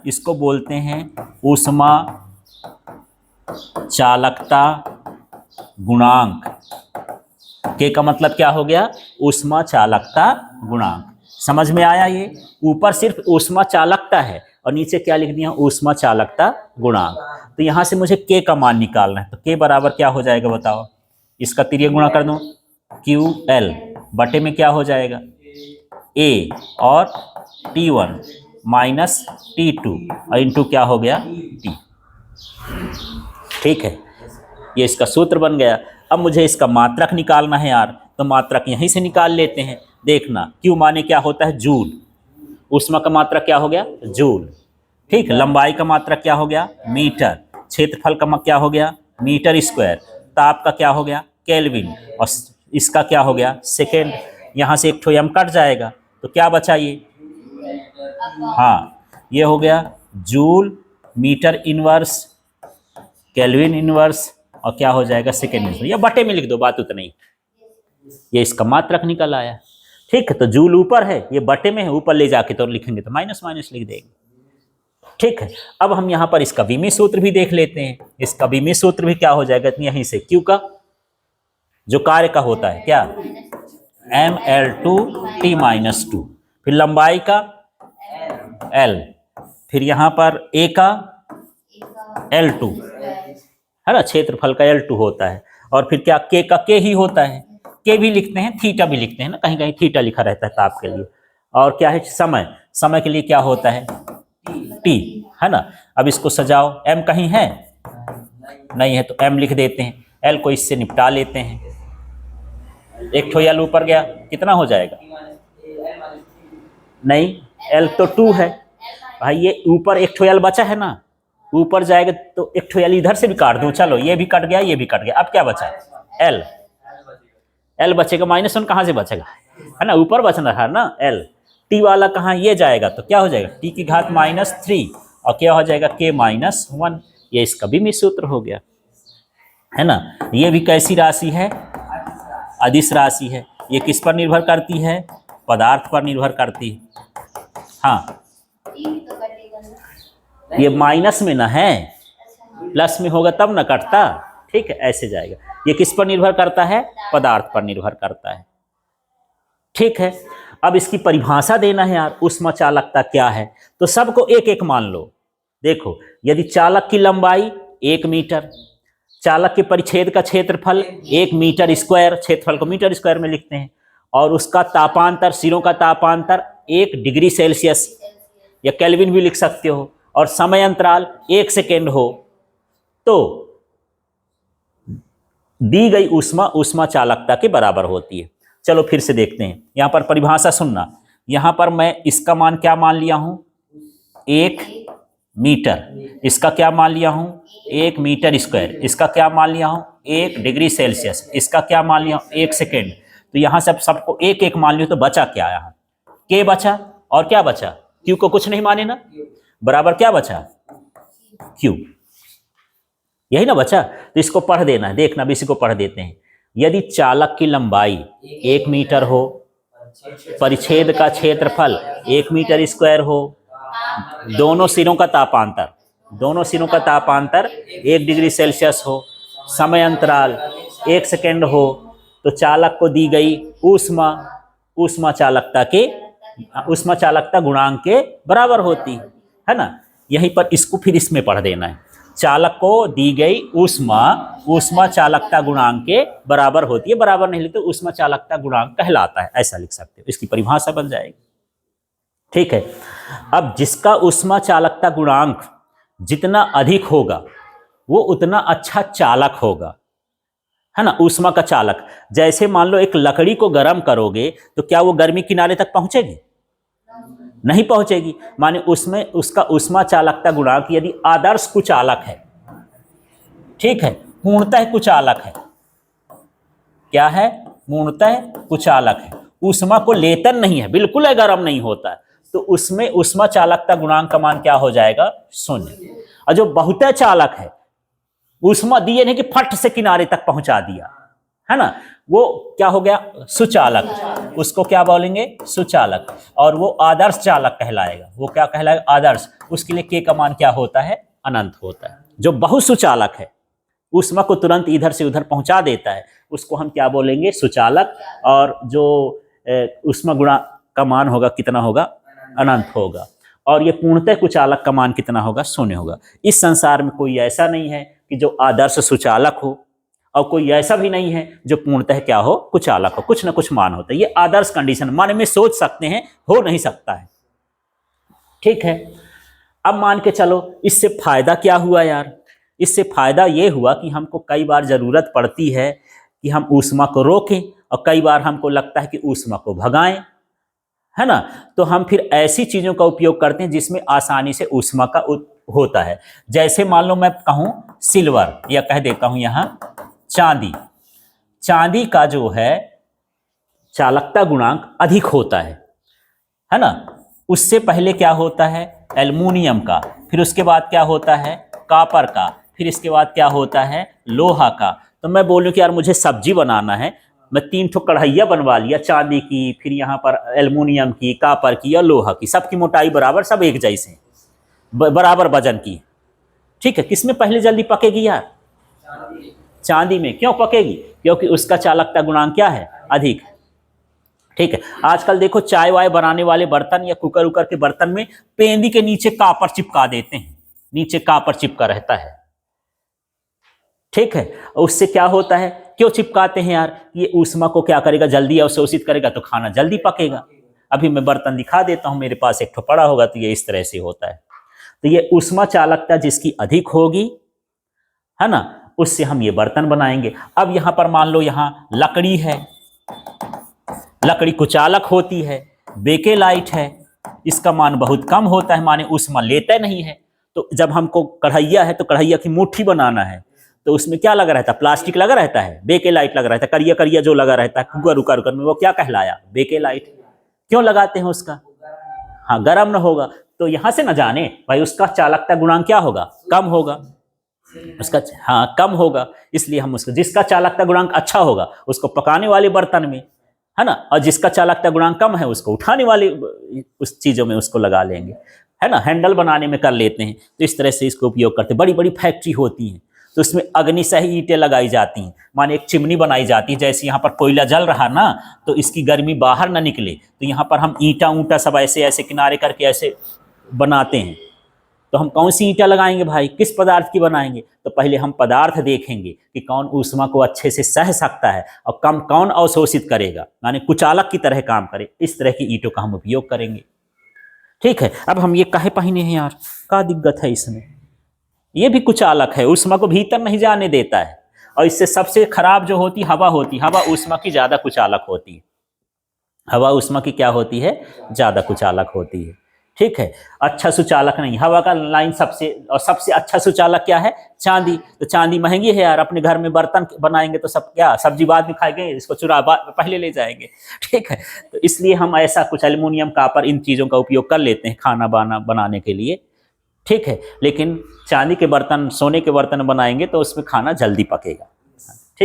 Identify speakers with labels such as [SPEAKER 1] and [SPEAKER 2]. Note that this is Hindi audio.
[SPEAKER 1] इसको बोलते हैं ऊष्मा चालकता गुणांक। के का मतलब क्या हो गया? ऊष्मा चालकता गुणांक। समझ में आया? ये ऊपर सिर्फ ऊष्मा चालकता है और नीचे क्या लिख दिया? ऊष्मा चालकता गुणांक। तो यहां से मुझे के का मान निकालना है, तो के बराबर क्या हो जाएगा बताओ? इसका तिर्यक गुणा कर दो, क्यू एल बटे में क्या हो जाएगा? ए और T1 माइनस T2 और इंटू क्या हो गया? T। ठीक है, ये इसका सूत्र बन गया। अब मुझे इसका मात्रक निकालना है यार, तो मात्रक यहीं से निकाल लेते हैं। देखना, क्यू माने क्या होता है? जूल। ऊष्मा का मात्रक क्या हो गया? जूल। ठीक, लंबाई का मात्रक क्या हो गया? मीटर। क्षेत्रफल का क्या हो गया? Metre square. ताप का क्या हो गया? केल्विन। और इसका क्या हो गया? सेकेंड। यहां से एक ठो m कट जाएगा तो क्या बचा? ये हाँ, ये हो गया joule metre inverse kelvin inverse और क्या हो जाएगा? Second inverse. या बटे में लिख दो, बात उतना ही। ये इसका मात्रक निकल आया। ठीक है, तो जूल ऊपर है, ये बटे में है, ऊपर ले जाके तो लिखेंगे तो माइनस माइनस लिख देंगे। ठीक है, अब हम यहां पर इसका विमी सूत्र भी देख लेते हैं। इसका विमी सूत्र भी क्या हो जाएगा? यहीं से क्यू का जो कार्य का होता है क्या? mL2T-2। फिर लंबाई का L, फिर यहां पर A का L2 है ना, क्षेत्रफल का L2 होता है। और फिर क्या? K का K ही होता है। K भी लिखते हैं, थीटा भी लिखते हैं ना, कहीं कहीं थीटा लिखा रहता है ताप के लिए। और क्या है? समय। समय के लिए क्या होता है? T है ना। अब इसको सजाओ, M कहीं है? नहीं है, तो M लिख देते हैं। L को इससे निपटा लेते हैं। एक ठो L ऊपर गया, कितना हो जाएगा? नहीं, L तो 2 है भाई, ये ऊपर एक ठो L बचा है ना, ऊपर जाएगा तो एक ठो L इधर से भी काट दूं। चलो, ये भी कट गया, ये भी कट गया। अब क्या बचा? L बचेगा। -1 कहां से बचेगा? है ना, ऊपर बचना है ना L। T वाला कहां? ये जाएगा तो क्या हो जाएगा? T की घात -3 और क्या हो जाएगा? K -1। ये इसका भी सूत्र हो गया, है ना। ये भी कैसी राशि है? अदिश राशि है। ये किस पर निर्भर करती है? पदार्थ पर निर्भर करती है। हाँ, ये माइनस में ना है, प्लस में होगा तब ना कटता। ठीक है, ऐसे जाएगा। ये किस पर निर्भर करता है? पदार्थ पर निर्भर करता है। ठीक है, अब इसकी परिभाषा देना है यार, ऊष्मा चालकता क्या है? तो सबको एक एक मान लो। देखो, यदि चालक की लंबाई 1 मीटर, चालक के परिच्छेद का क्षेत्रफल 1 मीटर स्क्वायर, क्षेत्रफल को मीटर स्क्वायर में लिखते हैं, और उसका तापांतर, सिरों का तापांतर 1 डिग्री सेल्सियस या केल्विन भी लिख सकते हो, और समय अंतराल 1 सेकेंड हो, तो दी गई ऊष्मा ऊष्मा चालकता के बराबर होती है। चलो फिर से देखते हैं, यहां पर परिभाषा सुनना। यहां पर मैं इसका मान क्या मान लिया हूं? 1 मीटर। इसका क्या मान लिया हूं? 1 मीटर स्क्वायर। इसका क्या मान लिया हूं? 1 डिग्री सेल्सियस। इसका क्या मान लिया हूं? 1 सेकेंड। तो यहां से सबको एक एक मान लियो, तो बचा क्या? यहाँ के बचा, और क्या बचा? क्यू को कुछ नहीं माने ना, बराबर क्या बचा? क्यू। यही ना बचा। तो इसको पढ़ देना है, देखना भी इसी को पढ़ देते हैं। यदि चालक की लंबाई 1 मीटर हो, परिच्छेद का क्षेत्रफल 1 मीटर स्क्वायर हो, दोनों सिरों का तापांतर 1 डिग्री सेल्सियस हो, समय अंतराल 1 सेकेंड हो, तो चालक को दी गई ऊष्मा चालकता गुणांक के बराबर होती है ना। यहीं पर इसको फिर इसमें पढ़ देना है। चालक को दी गई ऊष्मा चालकता गुणांक के बराबर होती है। बराबर नहीं लिखते, ऊष्मा चालकता गुणांक कहलाता है, ऐसा लिख सकते हो। इसकी परिभाषा बन जाएगी। ठीक है, अब जिसका ऊष्मा चालकता गुणांक जितना अधिक होगा वो उतना अच्छा चालक होगा, है ना। ऊष्मा का चालक, जैसे मान लो एक लकड़ी को गर्म करोगे तो क्या वो गर्मी किनारे तक पहुंचेगी? नहीं पहुंचेगी। माने उसमें उसका ऊष्मा चालकता गुणांक यदि आदर्श कुचालक है, ठीक है, पूर्णतः कुचालक है, क्या है? पूर्णतः कुचालक है, ऊष्मा को लेतन नहीं है, बिल्कुल है, गर्म नहीं होता है, तो उसमें ऊष्मा चालकता गुणांक का मान क्या हो जाएगा? 0। और जो बहुतः चालक है, ऊष्मा दिए नहीं कि फट से किनारे तक पहुंचा दिया, है ना, वो क्या हो गया, सुचालक, उसको क्या बोलेंगे, सुचालक। और वो आदर्श चालक कहलाएगा, वो क्या कहलाएगा, आदर्श। उसके लिए के का मान क्या होता है, अनंत होता है। जो बहुत सुचालक है, ऊष्मा को तुरंत इधर से उधर पहुंचा देता है, उसको हम क्या बोलेंगे, सुचालक। और जो ऊष्मा गुणा का मान होगा कितना होगा, अनंत होगा। और ये पूर्णतः कुचालक का मान कितना होगा, शून्य होगा। इस संसार में कोई ऐसा नहीं है कि जो आदर्श सुचालक हो, और कोई ऐसा भी नहीं है जो पूर्णतः क्या हो, कुचालक हो। कुछ ना कुछ मान होता है। ये आदर्श कंडीशन मन में सोच सकते हैं, हो नहीं सकता है। ठीक है, अब मान के चलो, इससे फायदा क्या हुआ यार, इससे फायदा ये हुआ कि हमको कई बार जरूरत पड़ती है कि हम ऊष्मा को रोकें, और कई बार हमको लगता है कि ऊष्मा को भगाएं, है ना। तो हम फिर ऐसी चीजों का उपयोग करते हैं जिसमें आसानी से ऊष्मा का होता है। जैसे मान लो मैं कहूं सिल्वर, या कह देता हूं यहां चांदी। चांदी का जो है चालकता गुणांक अधिक होता है ना। उससे पहले क्या होता है, एल्युमिनियम का, फिर उसके बाद क्या होता है, कॉपर का, फिर इसके बाद क्या होता है, लोहा का। तो मैं बोलूं कि यार मुझे सब्जी बनाना है, मैं 3 ठो कढ़ाइयाँ बनवा लिया, चांदी की, फिर यहाँ पर एल्युमिनियम की, कॉपर की या लोहा की, सबकी मोटाई बराबर, सब एक जैसे, बराबर वजन की। ठीक है, किसमें पहले जल्दी पकेगी यार, चांदी में। क्यों पकेगी, क्योंकि उसका चालकता गुणांक क्या है, अधिक। ठीक है, आजकल देखो चाय वाय बनाने वाले बर्तन या कुकर उकर के बर्तन में पेंदी के नीचे कॉपर चिपका देते हैं, नीचे कॉपर चिपका रहता है। ठीक है, उससे क्या होता है, क्यों चिपकाते हैं यार, ये ऊष्मा को क्या करेगा, जल्दी अवशोषित करेगा, तो खाना जल्दी पकेगा। अभी मैं बर्तन दिखा देता हूं, मेरे पास एक ठो पड़ा होगा, तो ये इस तरह से होता है। तो ये ऊष्मा चालकता जिसकी अधिक होगी, है ना, उससे हम ये बर्तन बनाएंगे। अब यहां पर मान लो यहां लकड़ी है, लकड़ी कुचालक होती है, बेकेलाइट है, इसका मान बहुत कम होता है, माने ऊष्मा लेता नहीं है। तो जब हमको कढ़ैया है, तो कढ़ैया की मुट्ठी बनाना है, तो उसमें क्या लगा रहता है, प्लास्टिक लगा रहता है, बेकेलाइट लगा रहता है, करिया करिया जो लगा रहता है कुकर उकर उकर में, वो क्या कहलाया, बेकेलाइट। क्यों लगाते हैं उसका, हाँ, गर्म ना होगा। तो यहां से ना जाने भाई उसका चालकता गुणांक क्या होगा, कम होगा उसका, हाँ कम होगा। इसलिए हम उसको, जिसका चालकता गुणांक अच्छा होगा उसको पकाने वाले बर्तन में, है ना, और जिसका चालकता गुणांक कम है उसको उठाने वाले उस चीजों में उसको लगा लेंगे, है ना, हैंडल बनाने में कर लेते हैं। तो इस तरह से इसको उपयोग करते हैं। बड़ी बड़ी फैक्ट्री होती हैं, तो उसमें अग्निसही ईंटें लगाई जाती हैं, माने एक चिमनी बनाई जाती है। जैसे यहाँ पर कोयला जल रहा ना, तो इसकी गर्मी बाहर ना निकले, तो यहाँ पर हम ईंटा ऊंटा सब ऐसे ऐसे किनारे करके ऐसे बनाते हैं। तो हम कौन सी ईंटा लगाएंगे भाई, किस पदार्थ की बनाएंगे, तो पहले हम पदार्थ देखेंगे कि कौन ऊष्मा को अच्छे से सह सकता है और कम कौन अवशोषित करेगा, माने कुचालक की तरह काम करे। इस तरह की ईंटों का हम उपयोग करेंगे। ठीक है, अब हम ये काहे पहने हैं यार, क्या दिक्कत है इसमें, ये भी कुचालक है, ऊष्मा को भीतर नहीं जाने देता है। और इससे सबसे खराब जो होती हवा होती, हवा ऊष्मा की ज्यादा कुचालक होती है, हवा ऊष्मा की क्या होती है, ज्यादा कुचालक होती है। ठीक है, अच्छा सुचालक नहीं, हवा का लाइन सबसे, और सबसे अच्छा सुचालक क्या है, चांदी। तो चांदी महंगी है यार, अपने घर में बर्तन बनाएंगे तो सब क्या, सब्जी बाद में खाएंगे, इसको चुरा पहले ले जाएंगे। ठीक है, तो इसलिए हम ऐसा कुछ एल्युमिनियम कॉपर इन चीजों का उपयोग कर लेते हैं खाना बनाने के लिए। ठीक है, लेकिन चांदी के बर्तन, सोने के बर्तन बनाएंगे तो उसमें खाना जल्दी पकेगा।